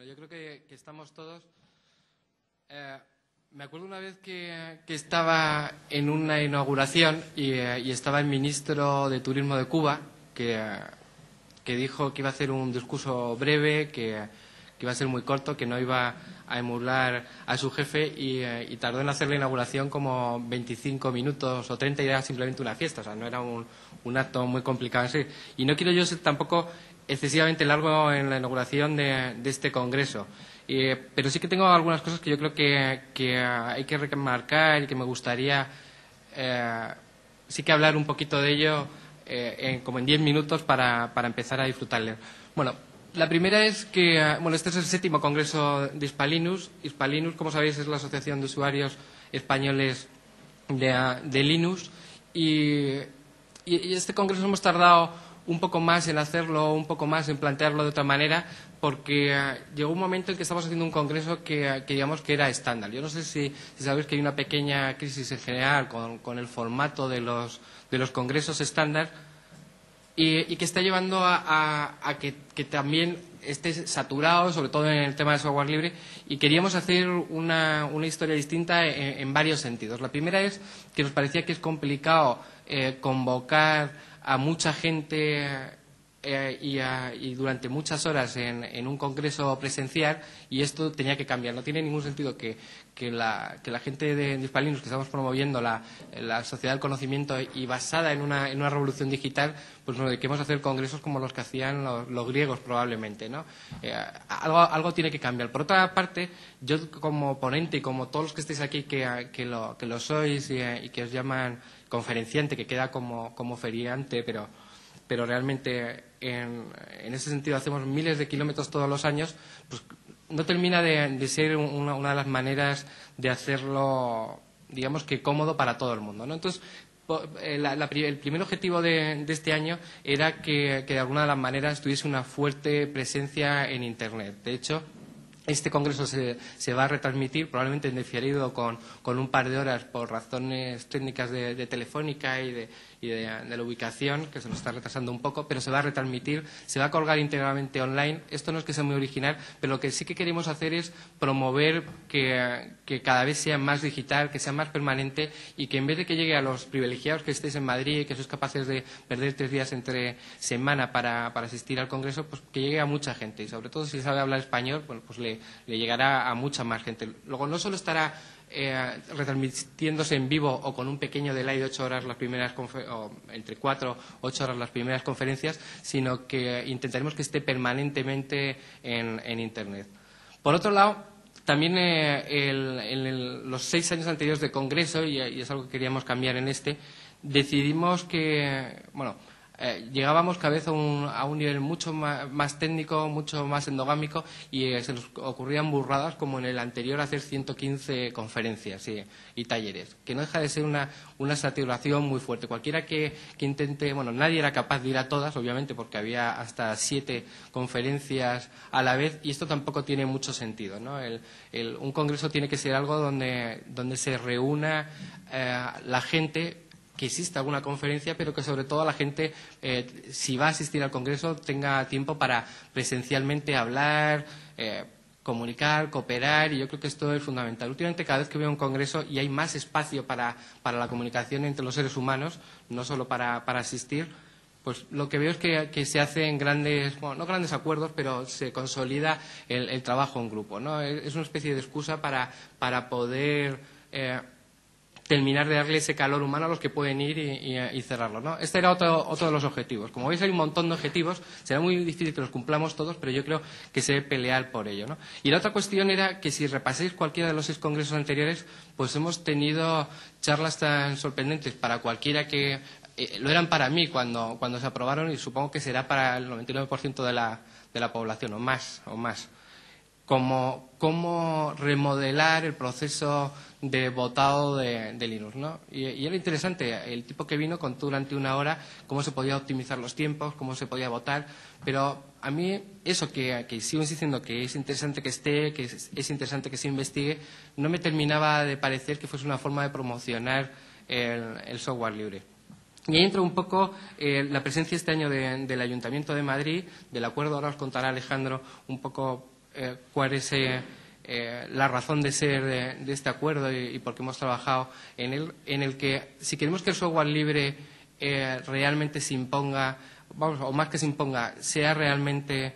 Bueno, yo creo que estamos todos. Me acuerdo una vez que estaba en una inauguración y estaba el ministro de Turismo de Cuba, que dijo que iba a hacer un discurso breve, que iba a ser muy corto, que no iba a emular a su jefe y tardó en hacer la inauguración como 25 minutos o 30 y era simplemente una fiesta, o sea, no era un acto muy complicado en sí. Y no quiero yo ser tampoco excesivamente largo en la inauguración de este congreso. Pero sí que tengo algunas cosas que yo creo que hay que remarcar y que me gustaría sí que hablar un poquito de ello como en 10 minutos para empezar a disfrutarle. Bueno, la primera es que este es el 7º Congreso de Hispalinux. Hispalinux, como sabéis, es la Asociación de Usuarios Españoles de Linux y este congreso hemos tardado un poco más en hacerlo, un poco más en plantearlo de otra manera, porque llegó un momento en que estábamos haciendo un congreso que digamos que era estándar. Yo no sé si sabéis que hay una pequeña crisis en general con el formato de los congresos estándar y que está llevando a que también esté saturado, sobre todo en el tema de software libre, y queríamos hacer una historia distinta en varios sentidos. La primera es que nos parecía que es complicado convocar a mucha gente y durante muchas horas en un congreso presencial, y esto tenía que cambiar. No tiene ningún sentido que la gente de Hispalinux, que estamos promoviendo la sociedad del conocimiento y basada en una revolución digital, pues nos dediquemos a hacer congresos como los que hacían los griegos probablemente, ¿no? Algo tiene que cambiar. Por otra parte, yo como ponente y como todos los que estáis aquí que lo sois y que os llaman conferenciante, que queda como feriante, pero realmente en ese sentido hacemos miles de kilómetros todos los años, pues no termina de ser una de las maneras de hacerlo, digamos que cómodo para todo el mundo, ¿no? Entonces, el primer objetivo de este año era que de alguna de las maneras tuviese una fuerte presencia en Internet. De hecho, este congreso se va a retransmitir probablemente en diferido con un par de horas por razones técnicas de Telefónica y de la ubicación, que se nos está retrasando un poco, pero se va a retransmitir, se va a colgar íntegramente online. Esto no es que sea muy original, pero lo que sí que queremos hacer es promover que cada vez sea más digital, que sea más permanente y que en vez de que llegue a los privilegiados que estéis en Madrid y que sois capaces de perder 3 días entre semana para asistir al congreso, pues que llegue a mucha gente y sobre todo si sabe hablar español, bueno, pues le llegará a mucha más gente. Luego no solo estará retransmitiéndose en vivo o con un pequeño delay de 8 horas las primeras o entre 4 o 8 horas las primeras conferencias, sino que intentaremos que esté permanentemente en Internet. Por otro lado, también los 6 años anteriores de congreso, y es algo que queríamos cambiar en este, decidimos que, llegábamos cada vez a un nivel mucho más técnico, mucho más endogámico y se nos ocurrían burradas como en el anterior hacer 115 conferencias y talleres, que no deja de ser una saturación muy fuerte. Cualquiera que intente, nadie era capaz de ir a todas, obviamente, porque había hasta 7 conferencias a la vez y esto tampoco tiene mucho sentido, ¿no? Un congreso tiene que ser algo donde se reúna la gente, que exista alguna conferencia, pero que sobre todo la gente, si va a asistir al congreso, tenga tiempo para presencialmente hablar, comunicar, cooperar, y yo creo que esto es fundamental. Últimamente, cada vez que veo un congreso y hay más espacio para la comunicación entre los seres humanos, no solo para asistir, pues lo que veo es que se hacen grandes, no grandes acuerdos, pero se consolida el trabajo en grupo, ¿no? Es una especie de excusa para poder terminar de darle ese calor humano a los que pueden ir y cerrarlo, ¿no? Este era otro de los objetivos. Como veis, hay un montón de objetivos. Será muy difícil que los cumplamos todos, pero yo creo que se debe pelear por ello, ¿no? Y la otra cuestión era que si repasáis cualquiera de los 6 congresos anteriores, pues hemos tenido charlas tan sorprendentes para cualquiera que lo eran para mí cuando se aprobaron y supongo que será para el 99% de la población o más. Cómo remodelar el proceso de votado de Linux, ¿no? Y era interesante, el tipo que vino contó durante 1 hora cómo se podía optimizar los tiempos, cómo se podía votar, pero a mí eso que sigo insistiendo que es interesante que esté, que es interesante que se investigue, no me terminaba de parecer que fuese una forma de promocionar el software libre. Y ahí entra un poco la presencia este año del Ayuntamiento de Madrid, del acuerdo. Ahora os contará Alejandro un poco cuál es la razón de ser de este acuerdo y por qué hemos trabajado en él, en el que si queremos que el software libre realmente se imponga, o más que se imponga, sea realmente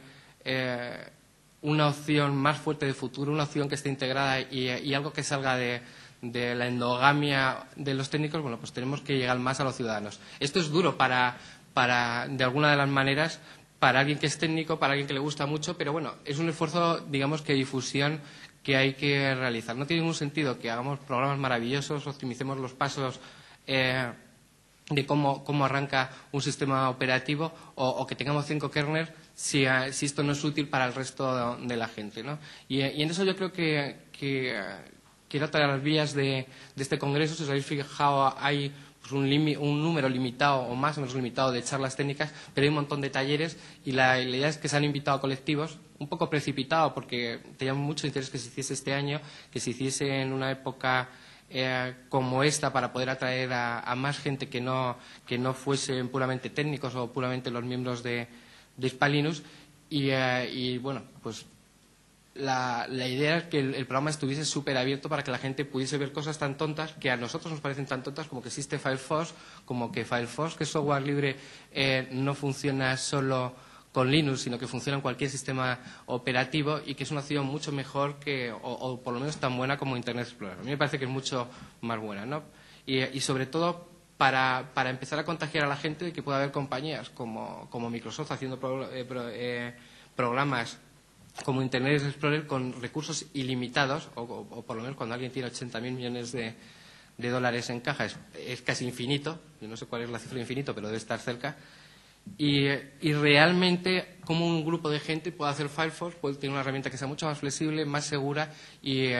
una opción más fuerte de futuro, una opción que esté integrada y algo que salga de la endogamia de los técnicos, bueno, pues tenemos que llegar más a los ciudadanos. Esto es duro para de alguna de las maneras, para alguien que es técnico, para alguien que le gusta mucho, pero bueno, es un esfuerzo, digamos, que de difusión que hay que realizar. No tiene ningún sentido que hagamos programas maravillosos, optimicemos los pasos de cómo arranca un sistema operativo o que tengamos 5 kernels si esto no es útil para el resto de la gente, ¿no? Y en eso yo creo que era otra de las vías de este congreso. Si os habéis fijado, hay pues un número limitado o más o menos limitado de charlas técnicas, pero hay un montón de talleres y la idea es que se han invitado colectivos, un poco precipitado porque teníamos mucho interés que se hiciese este año, que se hiciese en una época como esta para poder atraer a más gente que no fuesen puramente técnicos o puramente los miembros de Hispalinux y bueno, pues la idea es que el programa estuviese súper abierto para que la gente pudiese ver cosas tan tontas que a nosotros nos parecen tan tontas como que existe Firefox, como que Firefox, que es software libre, no funciona solo con Linux, sino que funciona en cualquier sistema operativo y que es una opción mucho mejor o por lo menos tan buena como Internet Explorer. A mí me parece que es mucho más buena, ¿no? Y sobre todo para empezar a contagiar a la gente de que puede haber compañías como Microsoft haciendo programas como Internet Explorer con recursos ilimitados, o por lo menos cuando alguien tiene 80.000 millones de dólares en caja, es casi infinito. Yo no sé cuál es la cifra de infinito, pero debe estar cerca. Y realmente, como un grupo de gente puede hacer Firefox, puede tener una herramienta que sea mucho más flexible, más segura y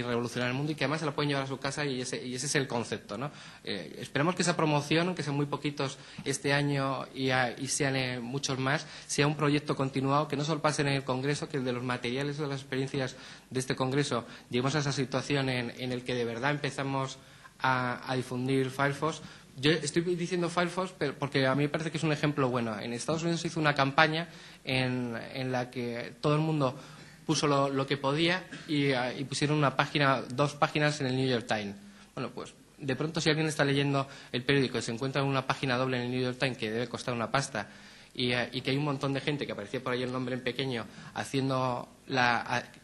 revolucionar el mundo y que además se la pueden llevar a su casa y ese es el concepto, ¿no? Esperamos que esa promoción, aunque sean muy poquitos este año y sean muchos más, sea un proyecto continuado que no solo pase en el Congreso, que el de los materiales o de las experiencias de este Congreso lleguemos a esa situación en el que de verdad empezamos a difundir Firefox. Yo estoy diciendo Firefox porque a mí me parece que es un ejemplo bueno. En Estados Unidos se hizo una campaña en la que todo el mundo puso lo que podía y pusieron dos páginas en el New York Times. Bueno, pues de pronto si alguien está leyendo el periódico y se encuentra una página doble en el New York Times que debe costar una pasta y que hay un montón de gente que aparecía por ahí el nombre en pequeño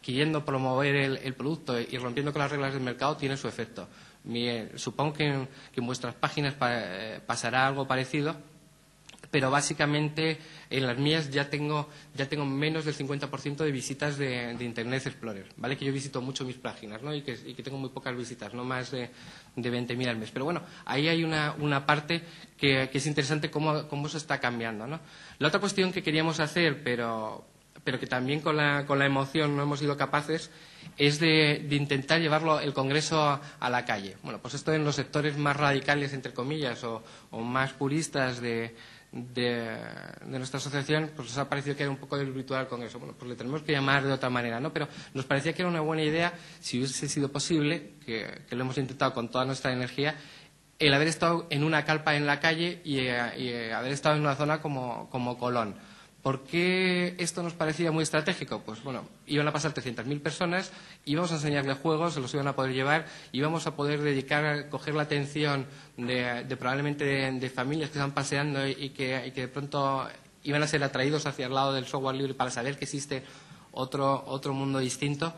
queriendo promover el producto y rompiendo con las reglas del mercado, tiene su efecto. Supongo que en vuestras páginas pasará algo parecido, pero básicamente en las mías ya tengo menos del 50% de visitas de Internet Explorer, ¿vale? Que yo visito mucho mis páginas, ¿no? Y que tengo muy pocas visitas, no más de 20.000 al mes. Pero bueno, ahí hay una parte que es interesante cómo se está cambiando, ¿no? La otra cuestión que queríamos hacer, pero que también con la emoción no hemos sido capaces, es de intentar llevarlo el Congreso a la calle. Bueno, pues esto en los sectores más radicales, entre comillas, o más puristas de nuestra asociación, pues nos ha parecido que era un poco desvirtuar el Congreso. Bueno, pues le tenemos que llamar de otra manera, ¿no? Pero nos parecía que era una buena idea, si hubiese sido posible, que lo hemos intentado con toda nuestra energía, el haber estado en una carpa en la calle y haber estado en una zona como Colón. ¿Por qué esto nos parecía muy estratégico? Pues bueno, iban a pasar 300.000 personas, íbamos a enseñarles juegos, se los iban a poder llevar, íbamos a poder coger la atención probablemente de familias que están paseando y que de pronto iban a ser atraídos hacia el lado del software libre para saber que existe otro mundo distinto,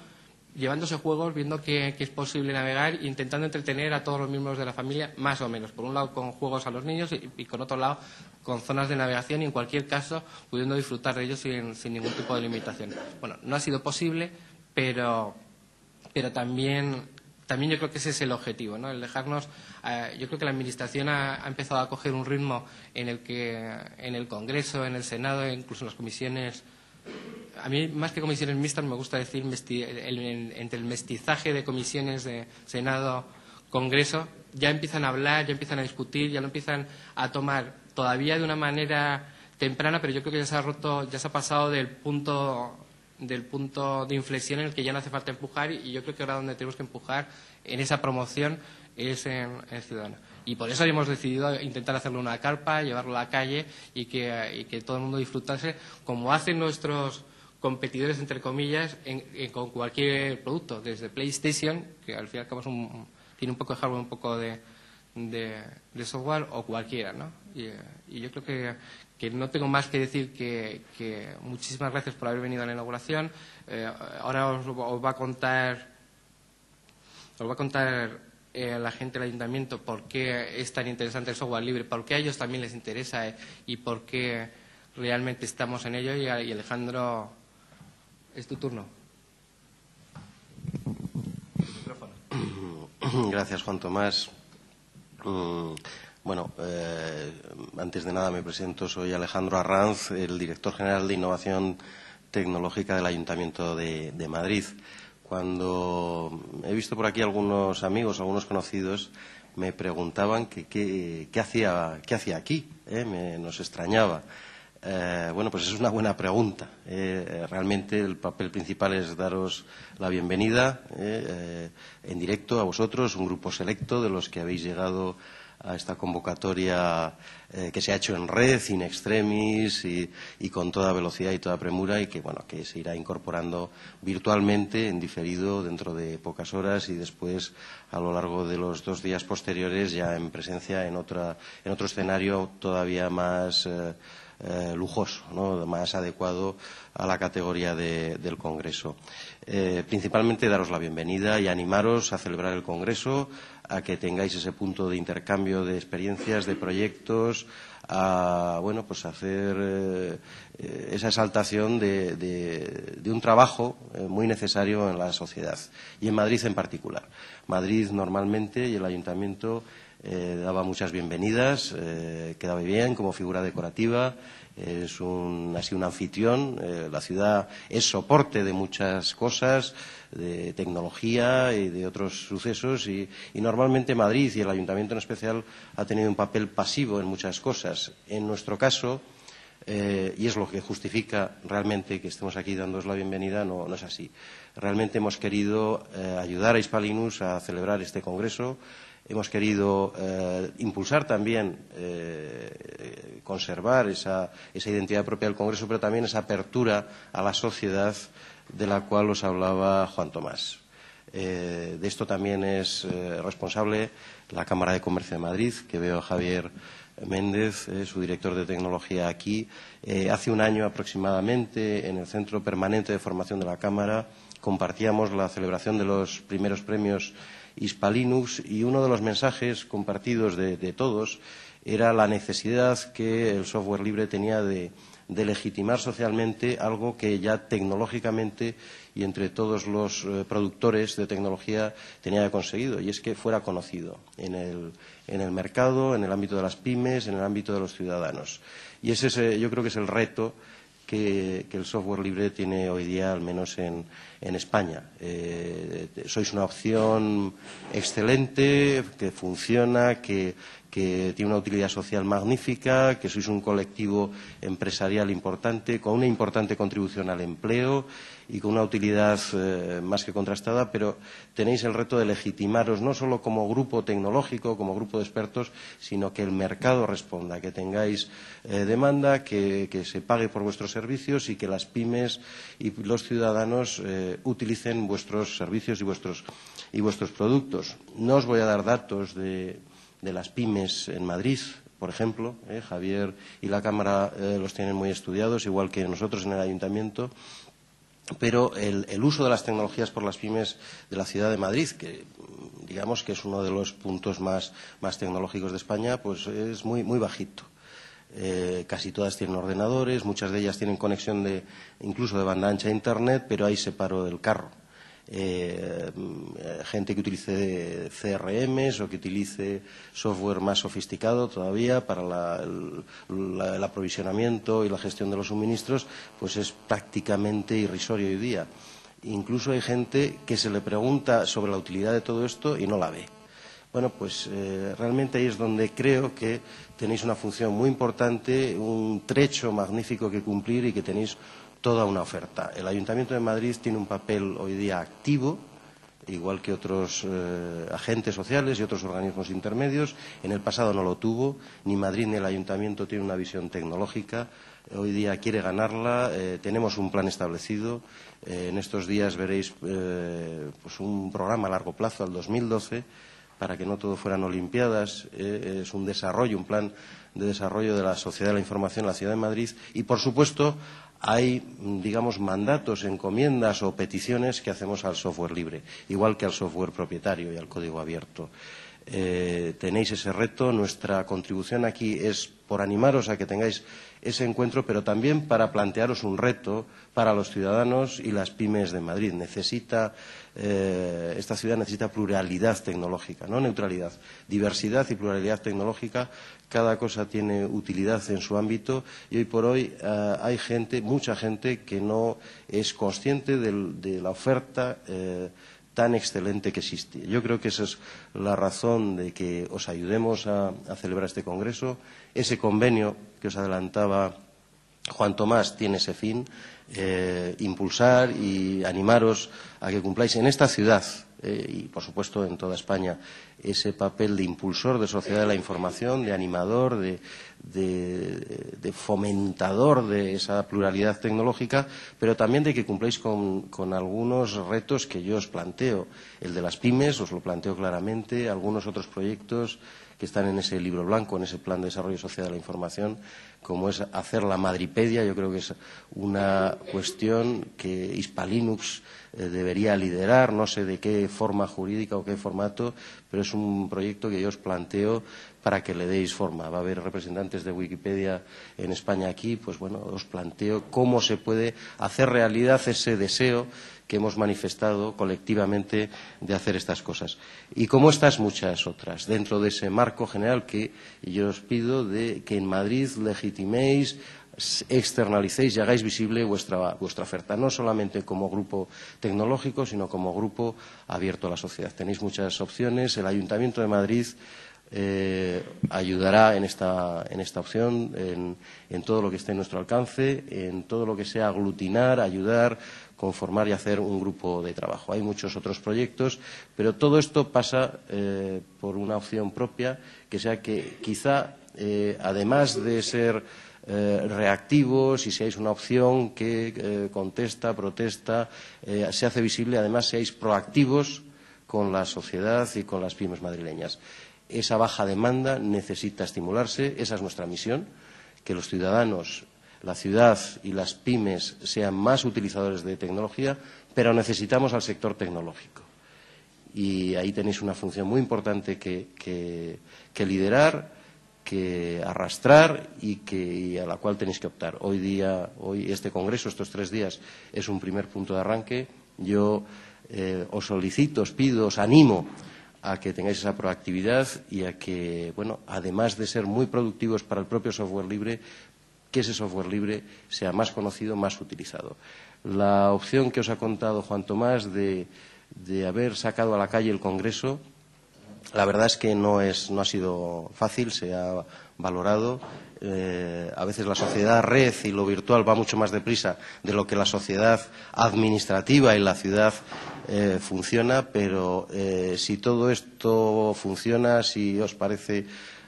llevándose juegos, viendo que es posible navegar e intentando entretener a todos los miembros de la familia, más o menos. Por un lado con juegos a los niños y con otro lado con zonas de navegación y en cualquier caso pudiendo disfrutar de ellos sin ningún tipo de limitación. Bueno, no ha sido posible, pero también yo creo que ese es el objetivo, ¿no? El dejarnos. Yo creo que la Administración ha empezado a coger un ritmo en el que en el Congreso, en el Senado, incluso en las comisiones. A mí, más que comisiones mixtas, me gusta decir entre el mestizaje de comisiones de Senado, Congreso, ya empiezan a hablar, ya empiezan a discutir, ya lo empiezan a tomar todavía de una manera temprana, pero yo creo que ya se ha pasado del punto de inflexión en el que ya no hace falta empujar y yo creo que ahora donde tenemos que empujar en esa promoción es en el ciudadano. Y por eso hemos decidido intentar hacerlo en una carpa, llevarlo a la calle y que todo el mundo disfrutase, como hacen nuestros competidores, entre comillas, con cualquier producto, desde PlayStation, que al fin y al cabo tiene un poco de hardware, un poco de software, o cualquiera, ¿no? Y yo creo que no tengo más que decir que muchísimas gracias por haber venido a la inauguración. Ahora os va a contar la gente del ayuntamiento por qué es tan interesante el software libre, por qué a ellos también les interesa y por qué realmente estamos en ello. Y Alejandro, es tu turno. Gracias, Juan Tomás. Bueno, antes de nada me presento, soy Alejandro Arranz, el director general de Innovación Tecnológica del Ayuntamiento de Madrid. Cuando he visto por aquí algunos amigos, algunos conocidos, me preguntaban qué hacía aquí, nos extrañaba. Bueno, pues es una buena pregunta. Realmente el papel principal es daros la bienvenida en directo a vosotros, un grupo selecto de los que habéis llegado a esta convocatoria que se ha hecho en red, in extremis y con toda velocidad y toda premura, y que, bueno, que se irá incorporando virtualmente en diferido dentro de pocas horas y después a lo largo de los 2 días posteriores ya en presencia en otro escenario todavía más lujoso, ¿no?, más adecuado a la categoría del Congreso. Principalmente daros la bienvenida y animaros a celebrar el Congreso, a que tengáis ese punto de intercambio de experiencias, de proyectos, a pues hacer esa exaltación de un trabajo muy necesario en la sociedad y en Madrid en particular. Madrid normalmente y el Ayuntamiento daba muchas bienvenidas, quedaba bien como figura decorativa, ha sido un anfitrión. La ciudad es soporte de muchas cosas, de tecnología y de otros sucesos, y normalmente Madrid y el Ayuntamiento en especial ha tenido un papel pasivo en muchas cosas. En nuestro caso, y es lo que justifica realmente que estemos aquí dándoos la bienvenida, no es así. Realmente hemos querido ayudar a Hispalinus a celebrar este congreso. Hemos querido impulsar también, conservar esa identidad propia del Congreso, pero también esa apertura a la sociedad de la cual os hablaba Juan Tomás. De esto también es responsable la Cámara de Comercio de Madrid, que veo a Javier Méndez, su director de tecnología aquí. Hace un año aproximadamente, en el Centro Permanente de Formación de la Cámara, compartíamos la celebración de los primeros premios Hispalinus, y uno de los mensajes compartidos de todos era la necesidad que el software libre tenía de legitimar socialmente algo que ya tecnológicamente y entre todos los productores de tecnología tenía conseguido, y es que fuera conocido en el mercado, en el ámbito de las pymes, en el ámbito de los ciudadanos. Y ese yo creo que es el reto que el software libre tiene hoy día, al menos en España. Sois una opción excelente, que funciona, que tiene una utilidad social magnífica, que sois un colectivo empresarial importante, con una importante contribución al empleo y con una utilidad más que contrastada, pero tenéis el reto de legitimaros no solo como grupo tecnológico, como grupo de expertos, sino que el mercado responda, que tengáis demanda, que se pague por vuestros servicios y que las pymes y los ciudadanos utilicen vuestros servicios y vuestros productos. No os voy a dar datos de las pymes en Madrid, por ejemplo. Javier y la Cámara los tienen muy estudiados, igual que nosotros en el Ayuntamiento. Pero el uso de las tecnologías por las pymes de la ciudad de Madrid, que digamos que es uno de los puntos más tecnológicos de España, pues es muy bajito. Casi todas tienen ordenadores, muchas de ellas tienen conexión incluso de banda ancha a Internet, pero hay separo del carro. Gente que utilice CRMs o que utilice software más sofisticado todavía para el aprovisionamiento y la gestión de los suministros, pues es prácticamente irrisorio hoy día. Incluso hay gente que se le pregunta sobre la utilidad de todo esto y no la ve. Bueno, pues realmente ahí es donde creo que tenéis una función muy importante, un trecho magnífico que cumplir, y que tenéis toda una oferta. El Ayuntamiento de Madrid tiene un papel hoy día activo igual que otros agentes sociales y otros organismos intermedios. En el pasado no lo tuvo, ni Madrid ni el Ayuntamiento tiene una visión tecnológica. Hoy día quiere ganarla, tenemos un plan establecido. En estos días veréis pues un programa a largo plazo, al 2012, para que no todo fueran olimpiadas. Es un desarrollo, un plan de desarrollo de la sociedad de la información en la Ciudad de Madrid. Y, por supuesto, hay, digamos, mandatos, encomiendas o peticiones que hacemos al software libre, igual que al software propietario y al código abierto. Tenéis ese reto. Nuestra contribución aquí es por animaros a que tengáis ese encuentro, pero también para plantearos un reto para los ciudadanos y las pymes de Madrid. Esta ciudad necesita pluralidad tecnológica, no neutralidad, diversidad y pluralidad tecnológica. Cada cosa tiene utilidad en su ámbito y hoy por hoy hay gente, mucha gente, que no es consciente de la oferta tan excelente que existe. Yo creo que esa es la razón de que os ayudemos a celebrar este congreso. Ese convenio que os adelantaba Juan Tomás tiene ese fin, impulsar y animaros a que cumpláis en esta ciudad y, por supuesto, en toda España, ese papel de impulsor de sociedad de la información, de animador, de fomentador de esa pluralidad tecnológica, pero también de que cumpláis con algunos retos que yo os planteo. El de las pymes, os lo planteo claramente, algunos otros proyectos que están en ese libro blanco, en ese plan de desarrollo social de la información, como es hacer la Madripedia. Yo creo que es una cuestión que Hispalinux debería liderar, no sé de qué forma jurídica o qué formato, pero es un proyecto que yo os planteo para que le deis forma. Va a haber representantes de Wikipedia en España aquí, pues bueno, os planteo cómo se puede hacer realidad ese deseo que hemos manifestado colectivamente de hacer estas cosas. Y como estas muchas otras, dentro de ese marco general que yo os pido de que en Madrid legitiméis, externalicéis y hagáis visible vuestra oferta, no solamente como grupo tecnológico, sino como grupo abierto a la sociedad. Tenéis muchas opciones. El Ayuntamiento de Madrid ayudará en esta opción, en todo lo que esté en nuestro alcance, en todo lo que sea aglutinar, ayudar, conformar y hacer un grupo de trabajo. Hay muchos otros proyectos, pero todo esto pasa por una opción propia, que sea que quizá, además de ser reactivos y seáis una opción que contesta, protesta, se hace visible, además seáis proactivos con la sociedad y con las pymes madrileñas. Esa baja demanda necesita estimularse, esa es nuestra misión, que los ciudadanos, la ciudad y las pymes sean más utilizadores de tecnología, pero necesitamos al sector tecnológico. Y ahí tenéis una función muy importante que liderar, que arrastrar y a la cual tenéis que optar. Hoy este congreso, estos 3 días, es un primer punto de arranque. Yo os solicito, os pido, os animo a que tengáis esa proactividad y a que, bueno, además de ser muy productivos para el propio software libre, que ese software libre sea más conocido, más utilizado. La opción que os ha contado Juan Tomás de haber sacado a la calle el Congreso, la verdad es que no ha sido fácil, se ha valorado. A veces la sociedad red y lo virtual va mucho más deprisa de lo que la sociedad administrativa y la ciudad funciona, pero si todo esto funciona, si os parece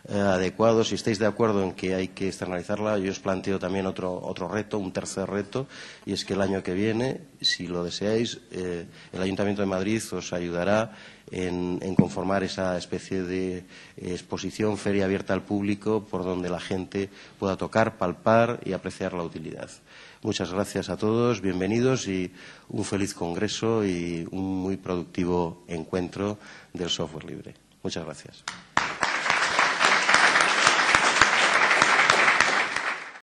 adecuado, si estáis de acuerdo en que hay que externalizarla, yo os planteo también otro reto, un tercer reto, y es que el año que viene, si lo deseáis, el Ayuntamiento de Madrid os ayudará en conformar esa especie de exposición, feria abierta al público, por donde la gente pueda tocar, palpar y apreciar la utilidad. Muchas gracias a todos, bienvenidos y un feliz congreso y un muy productivo encuentro del software libre. Muchas gracias.